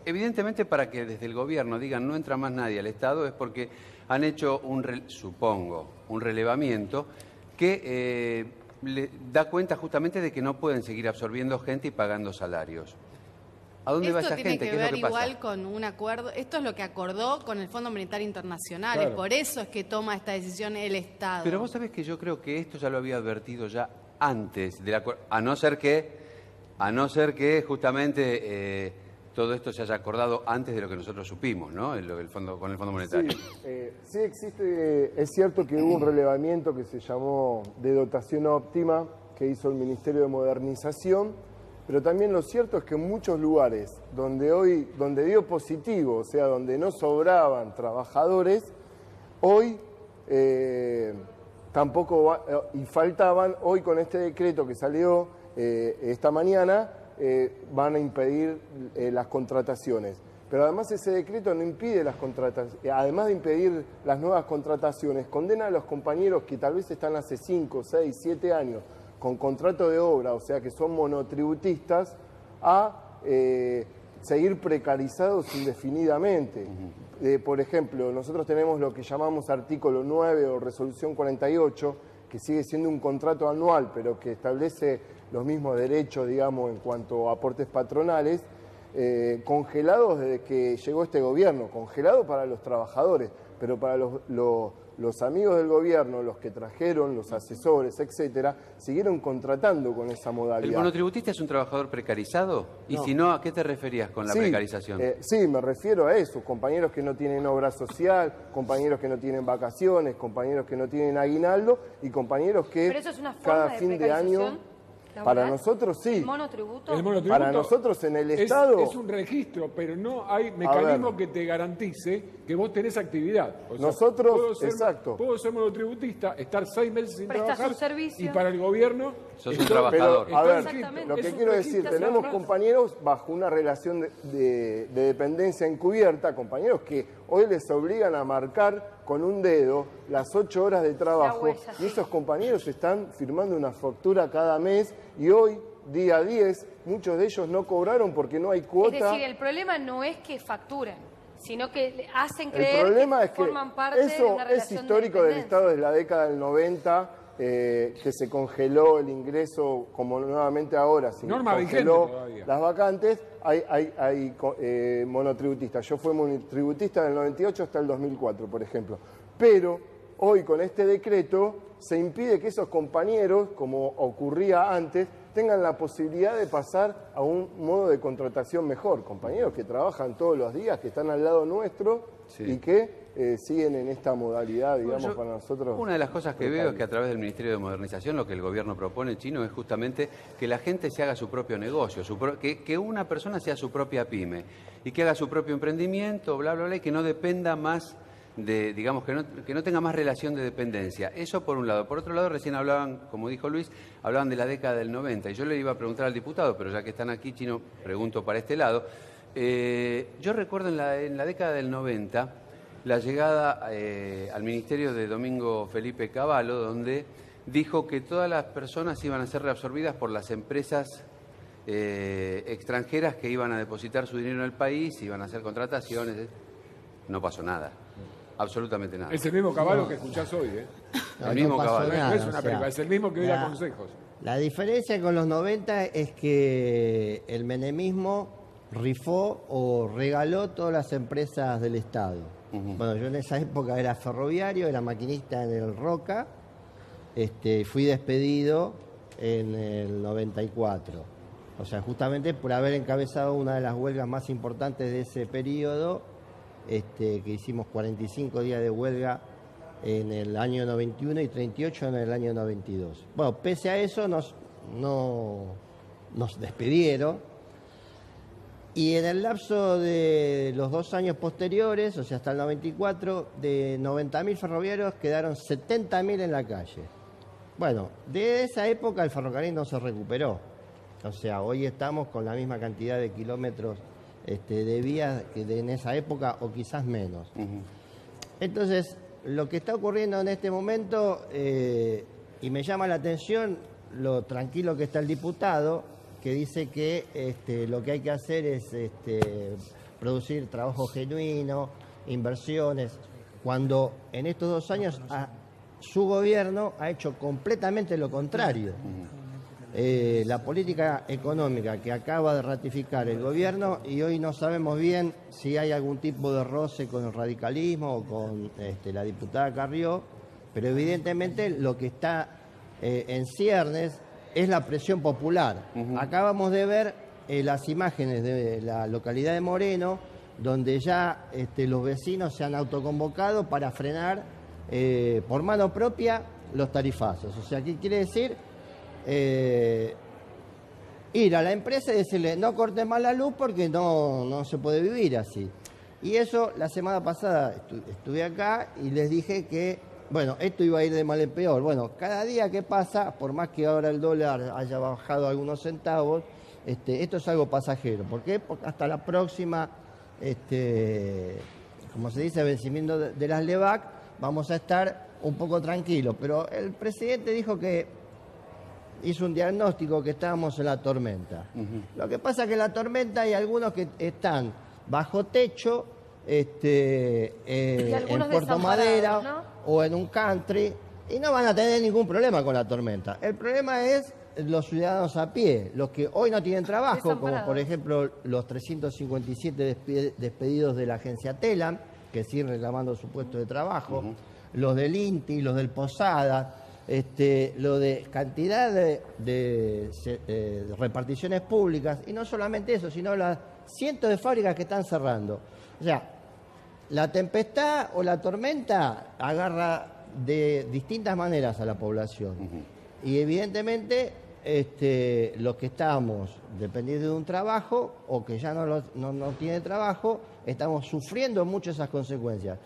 Evidentemente, para que desde el gobierno digan no entra más nadie al Estado es porque han hecho supongo, un relevamiento que le da cuenta justamente de que no pueden seguir absorbiendo gente y pagando salarios. ¿A dónde va esa gente? Esto tiene que ¿Qué es ver lo que pasa? igual con un acuerdo. Esto es lo que acordó con el Fondo Monetario Internacional. Claro. Es por eso es que toma esta decisión el Estado. Pero vos sabés que yo creo que esto ya lo había advertido ya antes del acuerdo, a no ser que justamente todo esto se haya acordado antes de lo que nosotros supimos, ¿no? Con el Fondo Monetario. Sí existe, es cierto que hubo un relevamiento que se llamó de dotación óptima que hizo el Ministerio de Modernización, pero también lo cierto es que en muchos lugares donde dio positivo, o sea, donde no sobraban trabajadores, hoy y faltaban, hoy con este decreto que salió esta mañana, van a impedir las contrataciones. Pero además ese decreto no impide las contrataciones, además de impedir las nuevas contrataciones, condena a los compañeros que tal vez están hace 5, 6, 7 años con contrato de obra, o sea que son monotributistas, a seguir precarizados indefinidamente. Por ejemplo, nosotros tenemos lo que llamamos artículo 9 o resolución 48, que sigue siendo un contrato anual, pero que establece los mismos derechos, digamos, en cuanto a aportes patronales, congelados desde que llegó este gobierno, congelado para los trabajadores, pero para los amigos del gobierno, los que trajeron, los asesores, etcétera, siguieron contratando con esa modalidad. ¿El monotributista es un trabajador precarizado? Y No. si no, ¿a qué te referías con la precarización? Sí, me refiero a eso, compañeros que no tienen obra social, compañeros que no tienen vacaciones, compañeros que no tienen aguinaldo y compañeros que Pero eso es una forma cada de fin de año... precarización Para laboral. nosotros sí. ¿El monotributo? El monotributo Para nosotros en el Estado... Es un registro, pero no hay mecanismo que te garantice que vos tenés actividad. O sea, Nosotros, exacto. Puedo ser monotributista, estar 6 meses sin Prestás trabajar un servicio. y para el gobierno... Sos un trabajador. Pero, a ver, Exactamente. lo que Es un quiero decir, registro tenemos atrás. compañeros bajo una relación de dependencia encubierta, compañeros que hoy les obligan a marcar con un dedo las 8 horas de trabajo, huella, y sí. esos compañeros están firmando una factura cada mes y hoy, día 10, muchos de ellos no cobraron porque no hay cuota. Es decir, el problema no es que facturen, sino que le hacen El creer problema que es que forman parte de eso una es relación histórico de del dependencia. Estado desde la década del 90, que se congeló el ingreso, como nuevamente ahora se Norma congeló vigente todavía. las vacantes, hay monotributistas. Yo fui monotributista del 98 hasta el 2004, por ejemplo. Pero hoy con este decreto se impide que esos compañeros, como ocurría antes, tengan la posibilidad de pasar a un modo de contratación mejor. Compañeros que trabajan todos los días, que están al lado nuestro y que siguen en esta modalidad, digamos, para nosotros. Una de las cosas que veo es que a través del Ministerio de Modernización lo que el gobierno propone, Chino, es justamente que la gente se haga su propio negocio, que una persona sea su propia pyme y que haga su propio emprendimiento, bla, bla, bla, y que no dependa más digamos, que no tenga más relación de dependencia. Eso por un lado. Por otro lado, recién hablaban, como dijo Luis, hablaban de la década del 90. Y yo le iba a preguntar al diputado, pero ya que están aquí, Chino, pregunto para este lado. Yo recuerdo en la década del 90 la llegada al ministerio de Domingo Felipe Cavallo, donde dijo que todas las personas iban a ser reabsorbidas por las empresas extranjeras que iban a depositar su dinero en el país, iban a hacer contrataciones. No pasó nada. Absolutamente nada. Es el mismo caballo que escuchás hoy, ¿eh? No, El mismo no pasó caballo. nada, No es una o sea, película, es el mismo que hoy da consejos. La diferencia con los 90 es que el menemismo rifó o regaló todas las empresas del Estado. Bueno, yo en esa época era ferroviario, era maquinista en el Roca, fui despedido en el 94. O sea, justamente por haber encabezado una de las huelgas más importantes de ese periodo, que hicimos 45 días de huelga en el año 91 y 38 en el año 92. Bueno, pese a eso nos despidieron y en el lapso de los 2 años posteriores, o sea, hasta el 94, de 90.000 ferroviarios quedaron 70.000 en la calle. Bueno, de esa época el ferrocarril no se recuperó. O sea, hoy estamos con la misma cantidad de kilómetros de vías que en esa época o quizás menos. Entonces, lo que está ocurriendo en este momento, y me llama la atención lo tranquilo que está el diputado, que dice que lo que hay que hacer es producir trabajo genuino, inversiones, cuando en estos 2 años su gobierno ha hecho completamente lo contrario. La política económica que acaba de ratificar el gobierno, y hoy no sabemos bien si hay algún tipo de roce con el radicalismo o con la diputada Carrió, pero evidentemente lo que está en ciernes es la presión popular. Acabamos de ver las imágenes de la localidad de Moreno, donde ya los vecinos se han autoconvocado para frenar por mano propia los tarifazos. O sea, ¿qué quiere decir? Ir a la empresa y decirle no cortes más la luz porque no se puede vivir así. Y eso la semana pasada estuve acá y les dije que, bueno, esto iba a ir de mal en peor. Bueno, cada día que pasa, por más que ahora el dólar haya bajado algunos centavos, esto es algo pasajero. ¿Por qué? Porque hasta la próxima, como se dice, vencimiento de las LEVAC, vamos a estar un poco tranquilos. Pero el presidente dijo que hizo un diagnóstico que estábamos en la tormenta. Lo que pasa es que en la tormenta hay algunos que están bajo techo, en Puerto Madera, ¿no? O en un country, y no van a tener ningún problema con la tormenta. El problema es los ciudadanos a pie, los que hoy no tienen trabajo, como por ejemplo los 357 despedidos de la agencia Telam, que siguen reclamando su puesto de trabajo, los del INTI, los del Posada, lo de cantidad de reparticiones públicas, y no solamente eso, sino las cientos de fábricas que están cerrando. O sea, la tempestad o la tormenta agarra de distintas maneras a la población. Y evidentemente los que estamos dependiendo de un trabajo o que ya no tiene trabajo, estamos sufriendo mucho esas consecuencias.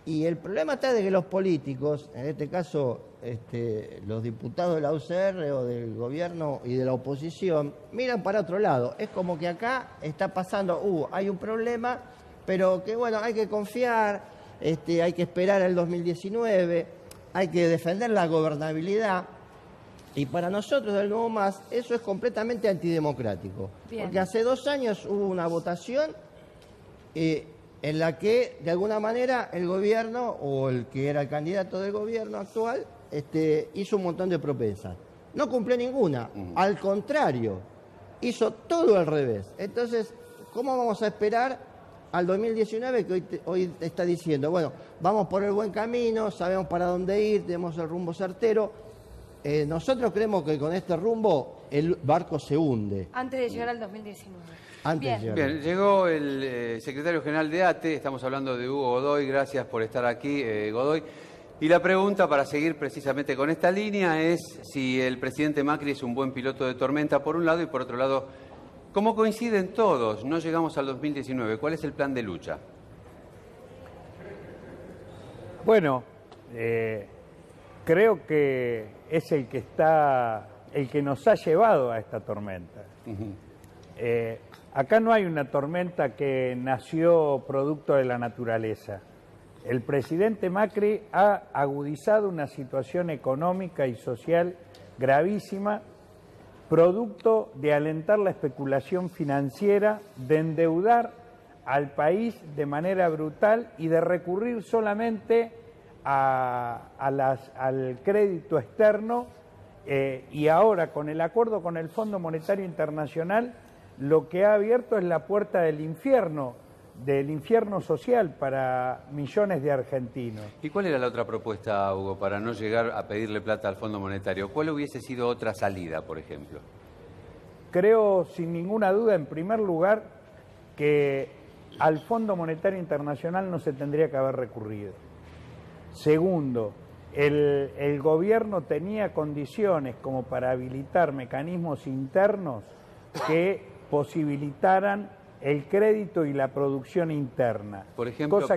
Y el problema está de que los políticos, en este caso los diputados de la UCR o del gobierno y de la oposición, miran para otro lado. Es como que acá está pasando, hay un problema, pero que bueno, hay que confiar, hay que esperar al 2019, hay que defender la gobernabilidad. Y para nosotros del Nuevo Más eso es completamente antidemocrático. Bien. Porque hace 2 años hubo una votación en la que de alguna manera el gobierno o el que era el candidato del gobierno actual hizo un montón de promesas. No cumplió ninguna, al contrario, hizo todo al revés. Entonces, ¿cómo vamos a esperar al 2019 que hoy está diciendo, bueno, vamos por el buen camino, sabemos para dónde ir, tenemos el rumbo certero? Nosotros creemos que con este rumbo el barco se hunde. Antes de llegar al 2019. Bien, llegó el secretario general de ATE, estamos hablando de Hugo Godoy, gracias por estar aquí, Godoy. Y la pregunta, para seguir precisamente con esta línea, es si el presidente Macri es un buen piloto de tormenta, por un lado, y por otro lado, ¿cómo coinciden todos? No llegamos al 2019, ¿cuál es el plan de lucha? Bueno, creo que es el que nos ha llevado a esta tormenta. Acá no hay una tormenta que nació producto de la naturaleza. El presidente Macri ha agudizado una situación económica y social gravísima, producto de alentar la especulación financiera, de endeudar al país de manera brutal y de recurrir solamente al crédito externo, y ahora con el acuerdo con el Fondo Monetario Internacional lo que ha abierto es la puerta del infierno social para millones de argentinos. ¿Y cuál era la otra propuesta, Hugo, para no llegar a pedirle plata al Fondo Monetario? ¿Cuál hubiese sido otra salida, por ejemplo? Creo, sin ninguna duda, en primer lugar, que al Fondo Monetario Internacional no se tendría que haber recurrido. Segundo, el gobierno tenía condiciones como para habilitar mecanismos internos que posibilitaran el crédito y la producción interna, por ejemplo, cosa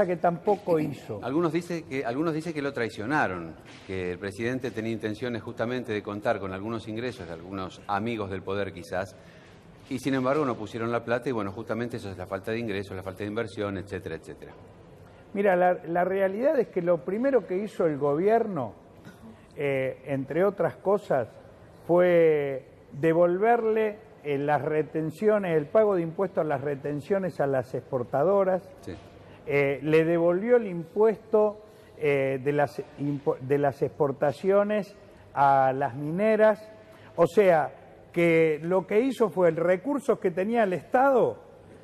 que tampoco hizo. Algunos dicen que lo traicionaron, que el presidente tenía intenciones justamente de contar con algunos ingresos de algunos amigos del poder quizás, y sin embargo no pusieron la plata, y bueno, justamente eso es la falta de ingresos, la falta de inversión, etcétera, etcétera. Mira, la realidad es que lo primero que hizo el gobierno, entre otras cosas, fue devolverle las retenciones, el pago de impuestos a las retenciones a las exportadoras, Sí. Le devolvió el impuesto de las exportaciones a las mineras, o sea, que lo que hizo fue el recursos que tenía el Estado,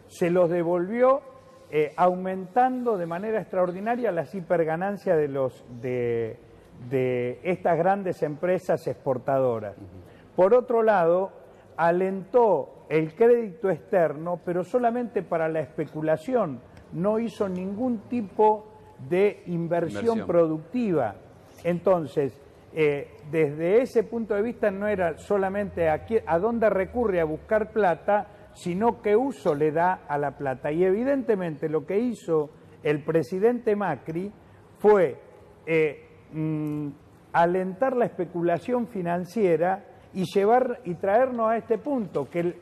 se los devolvió aumentando de manera extraordinaria las hiperganancias de estas grandes empresas exportadoras. Por otro lado, alentó el crédito externo, pero solamente para la especulación, no hizo ningún tipo de inversión productiva. Entonces, desde ese punto de vista no era solamente a dónde recurre a buscar plata, sino qué uso le da a la plata. Y evidentemente lo que hizo el presidente Macri fue alentar la especulación financiera y traernos a este punto, que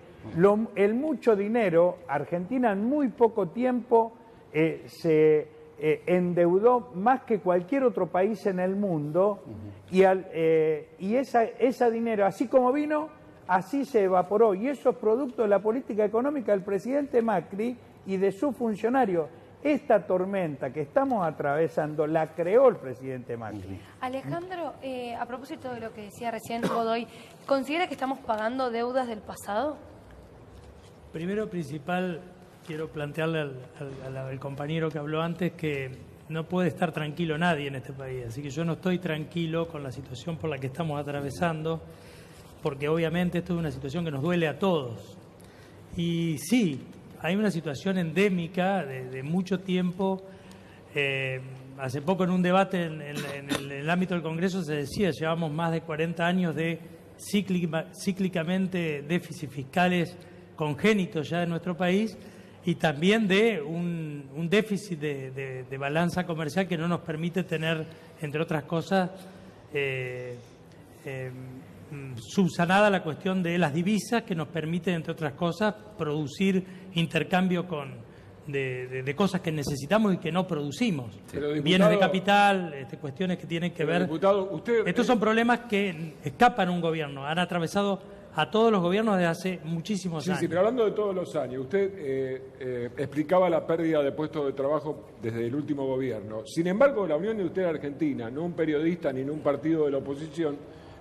el mucho dinero, Argentina en muy poco tiempo se endeudó más que cualquier otro país en el mundo, y ese dinero, así como vino, así se evaporó, y eso es producto de la política económica del presidente Macri y de sus funcionarios. Esta tormenta que estamos atravesando la creó el presidente Macri. Alejandro, a propósito de lo que decía recién Godoy, ¿considera que estamos pagando deudas del pasado? Primero, principal, quiero plantearle al compañero que habló antes que no puede estar tranquilo nadie en este país. Así que yo no estoy tranquilo con la situación por la que estamos atravesando, porque obviamente esto es una situación que nos duele a todos. Y sí, hay una situación endémica de mucho tiempo. Hace poco en un debate en el ámbito del Congreso se decía, llevamos más de 40 años de cíclicamente déficits fiscales congénitos ya en nuestro país, y también de un déficit de balanza comercial que no nos permite tener, entre otras cosas, subsanada la cuestión de las divisas, que nos permite, entre otras cosas, producir intercambio de cosas que necesitamos y que no producimos. Pero, bienes de capital, cuestiones que tienen que ver... Estos son problemas que escapan a un gobierno, han atravesado a todos los gobiernos desde hace muchísimos años. Sí, pero hablando de todos los años, usted explicaba la pérdida de puestos de trabajo desde el último gobierno. Sin embargo, la Unión Industrial Argentina, no un periodista ni un partido de la oposición,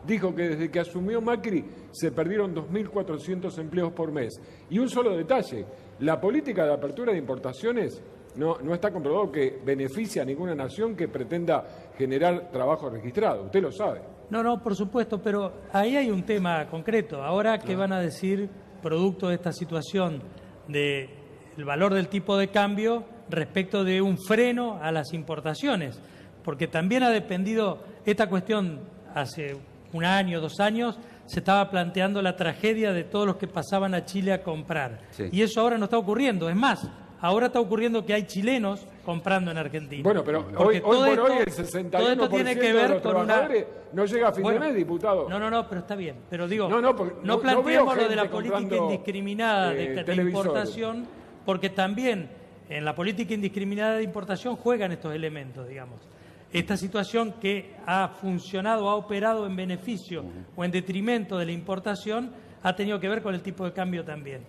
dijo que desde que asumió Macri se perdieron 2.400 empleos por mes. Y un solo detalle, la política de apertura de importaciones no está comprobado que beneficia a ninguna nación que pretenda generar trabajo registrado. Usted lo sabe. No, por supuesto, pero ahí hay un tema concreto. Ahora, ¿qué van a decir producto de esta situación del valor del tipo de cambio respecto de un freno a las importaciones? Porque también ha dependido esta cuestión hace un año, 2 años, se estaba planteando la tragedia de todos los que pasaban a Chile a comprar. Sí. Y eso ahora no está ocurriendo. Es más, ahora está ocurriendo que hay chilenos comprando en Argentina. Bueno, pero hoy por hoy el 61% tiene que ver de los trabajadores no llega a fin de mes, diputado. No, pero está bien. Pero digo, no planteemos lo de la política indiscriminada de importación, porque también en la política indiscriminada de importación juegan estos elementos, digamos. Esta situación que ha funcionado, ha operado en beneficio o en detrimento de la importación, ha tenido que ver con el tipo de cambio también.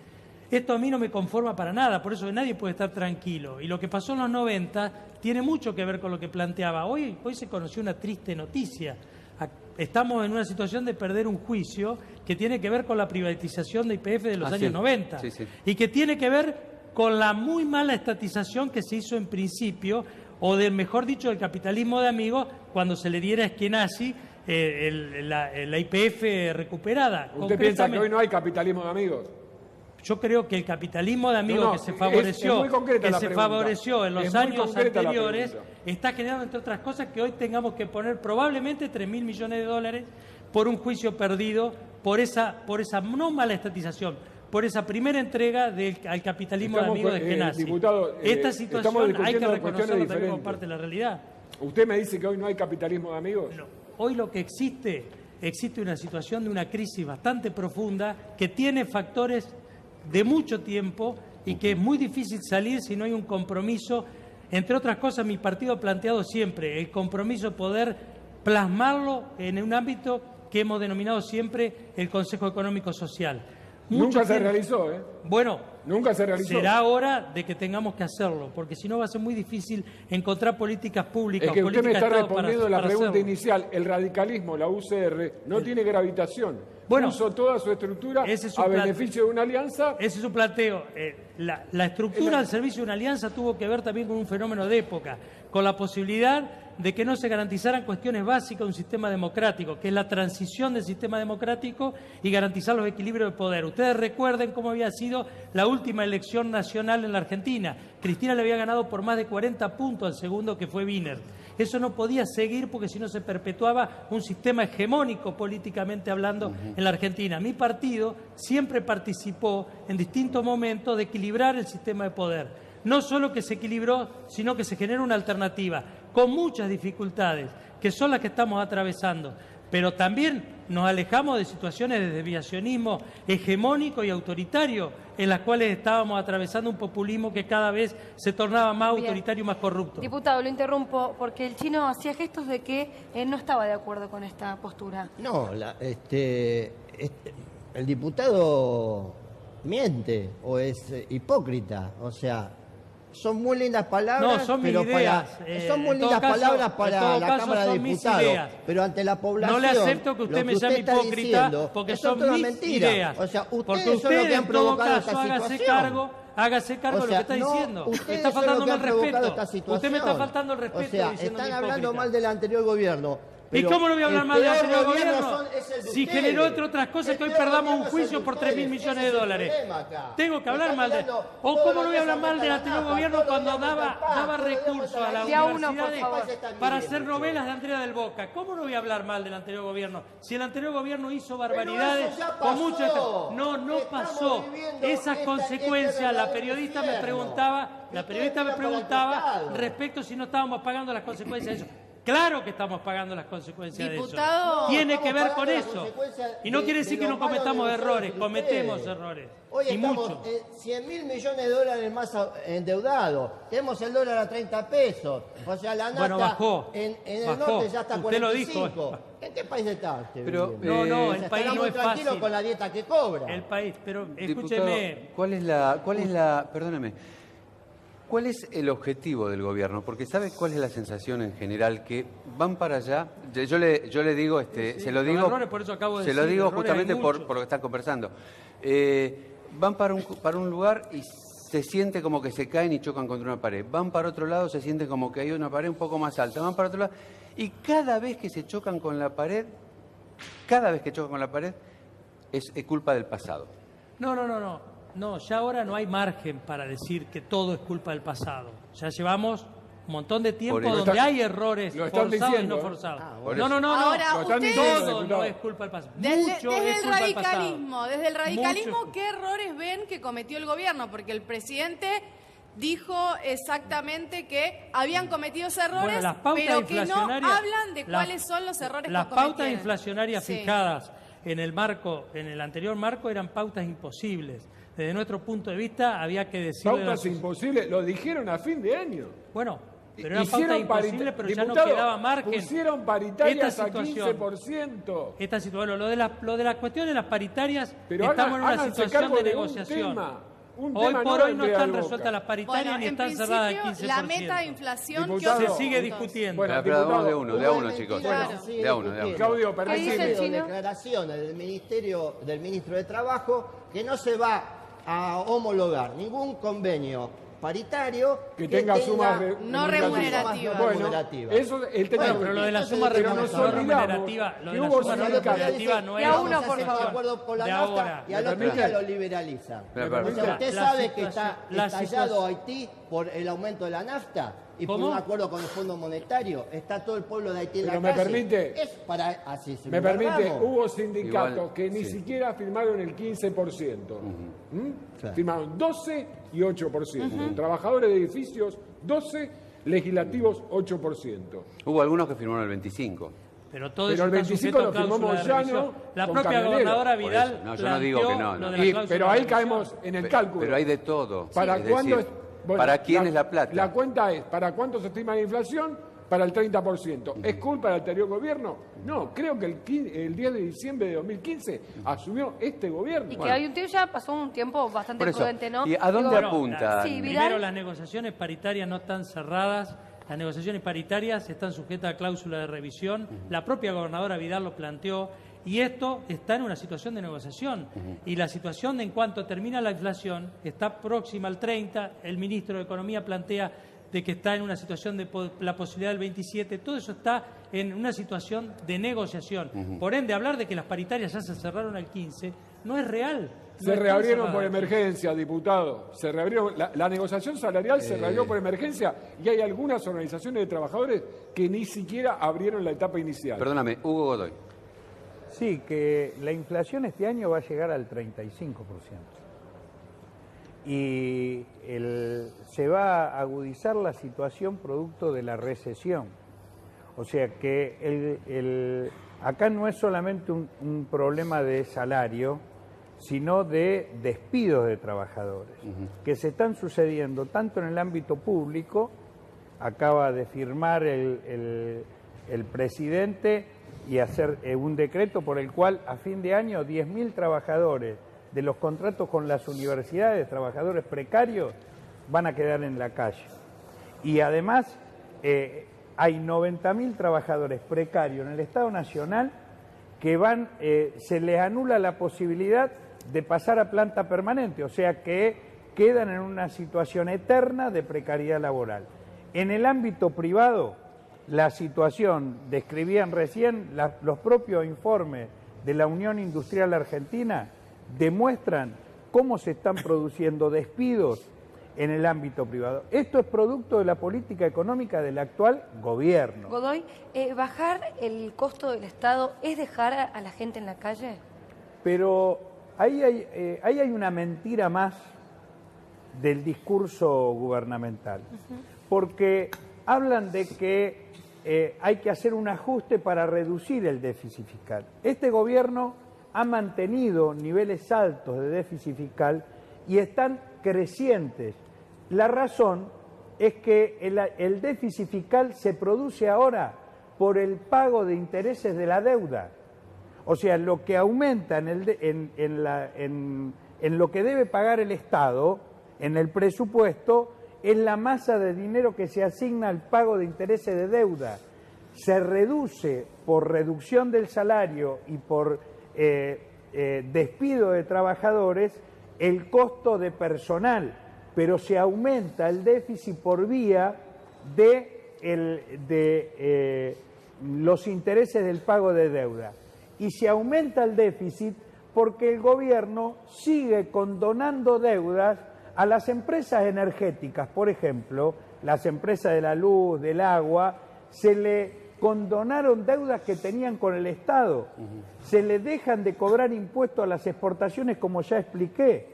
Esto a mí no me conforma para nada, por eso nadie puede estar tranquilo. Y lo que pasó en los 90 tiene mucho que ver con lo que planteaba. Hoy se conoció una triste noticia. Estamos en una situación de perder un juicio que tiene que ver con la privatización de YPF de los años 90. Sí. Y que tiene que ver con la muy mala estatización que se hizo en principio, o mejor dicho, del capitalismo de amigos, cuando se le diera a Eskenazi la YPF recuperada. ¿Usted piensa que hoy no hay capitalismo de amigos? Yo creo que el capitalismo de amigos que se favoreció en los años anteriores está generando, entre otras cosas, que hoy tengamos que poner probablemente $3.000 millones por un juicio perdido, por esa no mala estatización, por esa primera entrega al capitalismo de amigos de Eskenazi. Esta situación hay que reconocerlo también como parte de la realidad. ¿Usted me dice que hoy no hay capitalismo de amigos? No. Hoy lo que existe una situación de una crisis bastante profunda que tiene factores de mucho tiempo y que es muy difícil salir si no hay un compromiso. Entre otras cosas, mi partido ha planteado siempre el compromiso de poder plasmarlo en un ámbito que hemos denominado siempre el Consejo Económico Social. Nunca se realizó, ¿eh? Bueno, nunca se realizó. Será hora de que tengamos que hacerlo, porque si no va a ser muy difícil encontrar políticas públicas. Es que usted me está respondiendo la pregunta hacerlo. Inicial. El radicalismo, la UCR, no tiene gravitación. Bueno, puso toda su estructura a beneficio de una alianza. Ese es su planteo. La estructura al servicio de una alianza tuvo que ver también con un fenómeno de época, con la posibilidad de que no se garantizaran cuestiones básicas de un sistema democrático, que es la transición del sistema democrático y garantizar los equilibrios de poder. Ustedes recuerden cómo había sido la última elección nacional en la Argentina. Cristina le había ganado por más de 40 puntos al segundo, que fue Wiener. Eso no podía seguir porque si no se perpetuaba un sistema hegemónico políticamente hablando en la Argentina. Mi partido siempre participó en distintos momentos de equilibrar el sistema de poder. No solo que se equilibró, sino que se generó una alternativa, con muchas dificultades, que son las que estamos atravesando. Pero también nos alejamos de situaciones de desviacionismo hegemónico y autoritario, en las cuales estábamos atravesando un populismo que cada vez se tornaba más autoritario y más corrupto. Diputado, lo interrumpo porque el chino hacía gestos de que no estaba de acuerdo con esta postura. No, el diputado miente o es hipócrita, o sea... Son muy lindas palabras, no, son pero ideas. son muy lindas palabras para la Cámara de Diputados, pero ante la población. No le acepto que usted me llame hipócrita porque son mis mentira. ideas. O sea, porque son los que han provocado esta situación. Hágase cargo de lo que está diciendo. Usted está faltándome el respeto. Usted me está faltando el respeto. O sea, están hablando mal del anterior gobierno. ¿Y cómo no voy a hablar mal del anterior gobierno? Si generó, entre otras cosas, que hoy perdamos un juicio por 3.000 millones de dólares. Tengo que hablar mal de... ¿O cómo no voy a hablar mal del anterior gobierno cuando daba recursos a las universidades para hacer novelas de Andrea del Boca? ¿Cómo no voy a hablar mal del anterior gobierno? Si el anterior gobierno hizo barbaridades con mucho... No pasó. Esas consecuencias, la periodista me preguntaba respecto si no estábamos pagando las consecuencias de eso. Claro que estamos pagando las consecuencias Diputado, de eso. Tiene que ver con eso. Y no quiere decir que no cometamos errores, cometemos errores. Hoy y estamos muchos. 100.000 millones de dólares más endeudados. Tenemos el dólar a 30 pesos. O sea, la nafta bajó. En el norte ya está a 45. Usted lo dijo. ¿En qué país está usted? Pero, no, el país no es fácil. Con la dieta que cobra. El país, pero Diputado, escúcheme. ¿cuál es el objetivo del gobierno? Porque ¿sabe cuál es la sensación en general? Que van para allá. Yo le digo, se lo digo, errores, por eso acabo de se lo decir, digo errores justamente hay por muchos. lo que están conversando. Van para un lugar y se siente como que se caen y chocan contra una pared. Van para otro lado, se siente como que hay una pared un poco más alta. Van para otro lado y cada vez que se chocan con la pared, es culpa del pasado. No, ya ahora no hay margen para decir que todo es culpa del pasado. Ya llevamos un montón de tiempo donde hay errores forzados y no forzados. No. Ahora, Todo no es culpa del pasado. Desde el radicalismo, ¿qué errores ven que cometió el gobierno? Porque el presidente dijo exactamente que habían cometido esos errores, pero que no hablan de cuáles son los errores que cometieron. Las pautas inflacionarias fijadas en el anterior marco, eran pautas imposibles. Desde nuestro punto de vista, había que decir... Pautas imposibles, lo dijeron a fin de año. Bueno, pero eran pautas imposibles, pero ya no quedaba margen. Pusieron paritarias a 15%. Esta situación, lo de la cuestión de las paritarias, pero estamos en una situación de negociación. Hoy por hoy no están resueltas las paritarias ni están cerradas al 15%. La meta de inflación se sigue discutiendo. Bueno, pero vamos de uno, chicos. De uno. Claudio, permíteme. Declaraciones del ministro de Trabajo que no se va a homologar ningún convenio paritario que tenga sumas no remunerativas. Bueno, eso el tema. Pero lo de la suma remunerativa, no es una por favor. De acuerdo con la NAFTA y al otro día lo liberalizan. O sea, usted sabe que está estallado Haití por el aumento de la NAFTA y por un acuerdo con el Fondo Monetario. Está todo el pueblo de Haití en la calle. Pero me permite, es para así se me permite, hubo sindicatos que ni siquiera firmaron el 15%. Firmaron 12 y 8%. Trabajadores de edificios, 12, legislativos, 8%. Hubo algunos que firmaron el 25%. Pero todo eso el 25 lo firmó Moyano. La propia gobernadora Vidal. No, yo no digo que no. Pero ahí caemos en el cálculo. Pero hay de todo. ¿Para cuándo? ¿Para quién es la plata? La cuenta es, ¿para cuánto se estima la inflación? para el 30%. ¿Es culpa del anterior gobierno? No, creo que el 10 de diciembre de 2015 asumió este gobierno. Y que hay un tiempo, ya pasó un tiempo bastante prudente, ¿no? ¿Y a dónde apunta? Primero, las negociaciones paritarias no están cerradas. Las negociaciones paritarias están sujetas a cláusula de revisión. La propia gobernadora Vidal lo planteó. Y esto está en una situación de negociación. Y la situación en cuanto termina la inflación está próxima al 30. El ministro de Economía plantea de que está en una situación de la posibilidad del 27. Todo eso está en una situación de negociación. Por ende, hablar de que las paritarias ya se cerraron al 15 no es real. Se reabrieron por emergencia, diputado. Se reabrieron. La negociación salarial se reabrió por emergencia y hay algunas organizaciones de trabajadores que ni siquiera abrieron la etapa inicial. Perdóname, Hugo Godoy. Sí, que la inflación este año va a llegar al 35%. Y se va a agudizar la situación producto de la recesión. O sea que acá no es solamente un problema de salario, sino de despidos de trabajadores, que se están sucediendo tanto en el ámbito público. Acaba de firmar el presidente y hacer un decreto por el cual a fin de año 10.000 trabajadores de los contratos con las universidades, trabajadores precarios, van a quedar en la calle. Y además hay 90.000 trabajadores precarios en el Estado Nacional que se les anula la posibilidad de pasar a planta permanente, o sea que quedan en una situación eterna de precariedad laboral. En el ámbito privado, la situación, describían recién los propios informes de la Unión Industrial Argentina, demuestran cómo se están produciendo despidos en el ámbito privado. Esto es producto de la política económica del actual gobierno. Godoy, ¿bajar el costo del Estado es dejar a la gente en la calle? Pero ahí hay una mentira más del discurso gubernamental, porque hablan de que hay que hacer un ajuste para reducir el déficit fiscal. Este gobierno ha mantenido niveles altos de déficit fiscal y están crecientes. La razón es que el déficit fiscal se produce ahora por el pago de intereses de la deuda. O sea, lo que aumenta en lo que debe pagar el Estado, en el presupuesto, es la masa de dinero que se asigna al pago de intereses de deuda. Se reduce por reducción del salario y por despido de trabajadores el costo de personal, pero se aumenta el déficit por vía de los intereses del pago de deuda. Y se aumenta el déficit porque el gobierno sigue condonando deudas a las empresas energéticas. Por ejemplo, las empresas de la luz, del agua, se le condonaron deudas que tenían con el Estado. Se le dejan de cobrar impuestos a las exportaciones, como ya expliqué.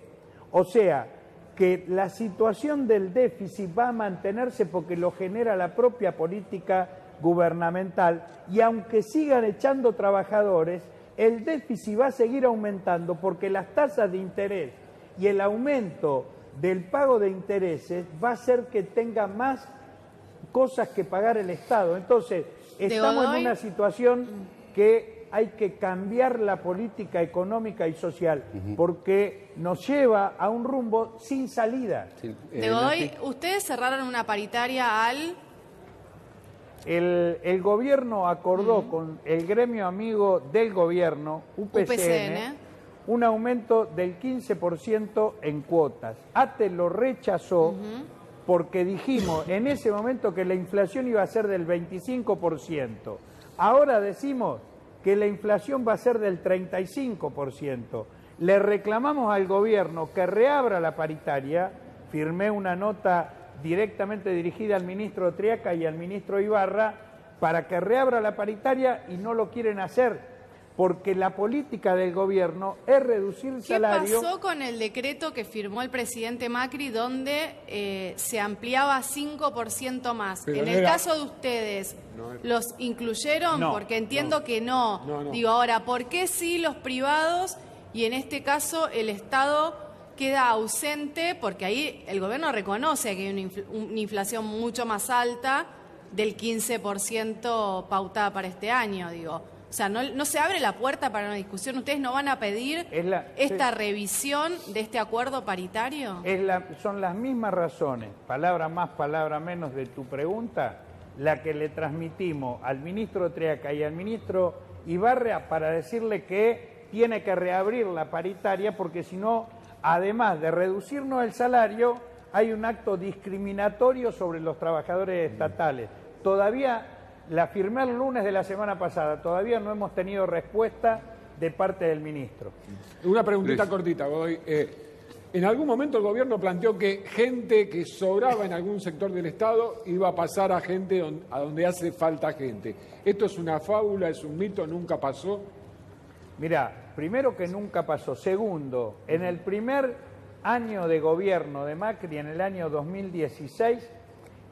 O sea, que la situación del déficit va a mantenerse porque lo genera la propia política gubernamental, y aunque sigan echando trabajadores, el déficit va a seguir aumentando porque las tasas de interés y el aumento del pago de intereses va a hacer que tenga más cosas que pagar el Estado. Entonces, estamos en una situación que hay que cambiar la política económica y social, porque nos lleva a un rumbo sin salida. De Godoy, ustedes cerraron una paritaria al... El gobierno acordó con el gremio amigo del gobierno, UPCN, un aumento del 15% en cuotas. ATE lo rechazó porque dijimos en ese momento que la inflación iba a ser del 25%. Ahora decimos que la inflación va a ser del 35%. Le reclamamos al gobierno que reabra la paritaria. Firmé una nota directamente dirigida al ministro Triaca y al ministro Ibarra para que reabra la paritaria, y no lo quieren hacer porque la política del gobierno es reducir el salario. ¿Qué pasó con el decreto que firmó el presidente Macri donde se ampliaba 5% más? Pero en el caso de ustedes, ¿los incluyeron? No, porque entiendo que no. Digo, ahora, ¿por qué sí los privados y en este caso el Estado queda ausente? Porque ahí el gobierno reconoce que hay una inflación mucho más alta del 15% pautada para este año, digo. O sea, no se abre la puerta para una discusión. ¿Ustedes no van a pedir esta revisión de este acuerdo paritario? Son las mismas razones, palabra más, palabra menos, de tu pregunta, la que le transmitimos al ministro Triaca y al ministro Ibarra para decirle que tiene que reabrir la paritaria, porque si no, además de reducirnos el salario, hay un acto discriminatorio sobre los trabajadores estatales. Todavía la firmé el lunes de la semana pasada, todavía no hemos tenido respuesta de parte del ministro. Una preguntita cortita, Godoy. En algún momento el gobierno planteó que gente que sobraba en algún sector del Estado iba a pasar a gente a donde hace falta gente. ¿Esto es una fábula, es un mito, nunca pasó? Mirá, primero que nunca pasó. Segundo, en el primer año de gobierno de Macri, en el año 2016,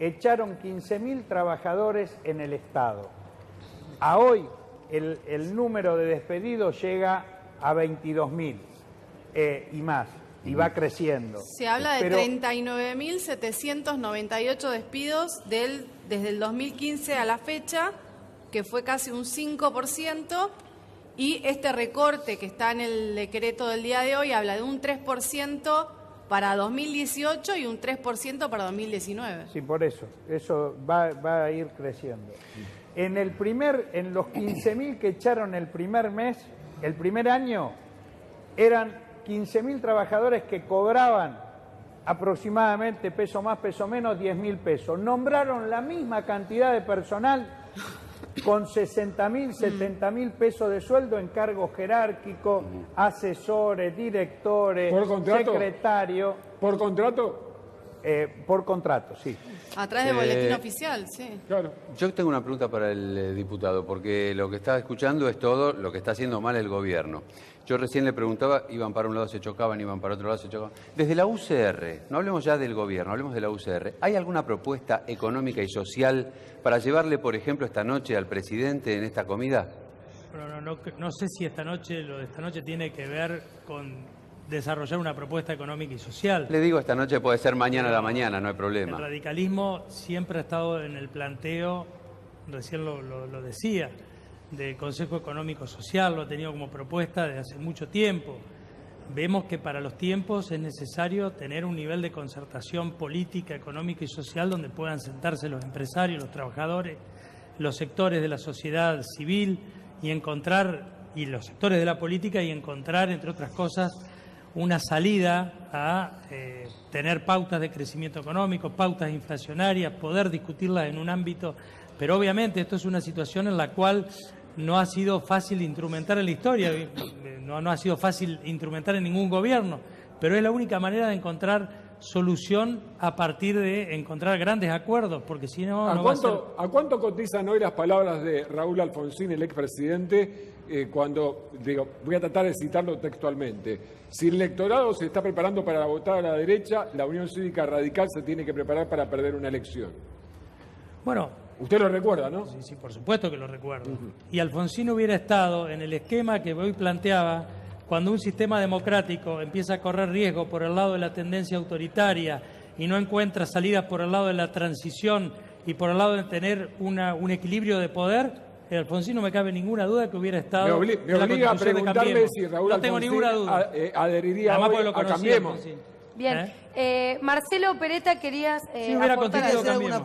echaron 15.000 trabajadores en el Estado. A hoy el número de despedidos llega a 22.000 y más, y va creciendo. Se habla de 39.798 despidos desde el 2015 a la fecha, que fue casi un 5%, y este recorte que está en el decreto del día de hoy habla de un 3% para 2018 y un 3% para 2019. Sí, por eso va a ir creciendo. En los 15.000 que echaron el primer mes, el primer año, eran 15.000 trabajadores que cobraban aproximadamente, peso más, peso menos, 10.000 pesos. Nombraron la misma cantidad de personal con 60.000, 70.000 pesos de sueldo en cargos jerárquicos, asesores, directores, secretarios. ¿Por contrato? Por contrato, sí. A través del boletín oficial, sí. Claro. Yo tengo una pregunta para el diputado, porque lo que está escuchando es todo lo que está haciendo mal el gobierno. Yo recién le preguntaba, iban para un lado, se chocaban, iban para otro lado, se chocaban. Desde la UCR, no hablemos ya del gobierno, hablemos de la UCR. ¿Hay alguna propuesta económica y social para llevarle, por ejemplo, esta noche al presidente en esta comida? No sé si lo de esta noche tiene que ver con desarrollar una propuesta económica y social. Le digo, esta noche puede ser mañana a la mañana, no hay problema. El radicalismo siempre ha estado en el planteo, recién lo decía, del Consejo Económico Social, lo ha tenido como propuesta desde hace mucho tiempo. Vemos que para los tiempos es necesario tener un nivel de concertación política, económica y social donde puedan sentarse los empresarios, los trabajadores, los sectores de la sociedad civil y los sectores de la política, y encontrar, entre otras cosas, una salida a tener pautas de crecimiento económico, pautas inflacionarias, poder discutirlas en un ámbito. Pero obviamente esto es una situación en la cual no ha sido fácil instrumentar en la historia, no ha sido fácil instrumentar en ningún gobierno, pero es la única manera de encontrar solución a partir de encontrar grandes acuerdos, porque si no, no va a ser... ¿A cuánto cotizan hoy las palabras de Raúl Alfonsín, el expresidente, cuando, voy a tratar de citarlo textualmente: si el electorado se está preparando para votar a la derecha, la Unión Cívica Radical se tiene que preparar para perder una elección? Bueno... Usted lo recuerda, ¿no? Sí, por supuesto que lo recuerdo. Y Alfonsín hubiera estado en el esquema que hoy planteaba, cuando un sistema democrático empieza a correr riesgo por el lado de la tendencia autoritaria y no encuentra salidas por el lado de la transición y por el lado de tener un equilibrio de poder. Alfonsín, no me cabe ninguna duda que hubiera estado... Me obliga a preguntarle si Raúl no tengo ninguna duda. Adheriría hoy a Cambiemos. Bien. Marcelo Peretta, querías aportar alguna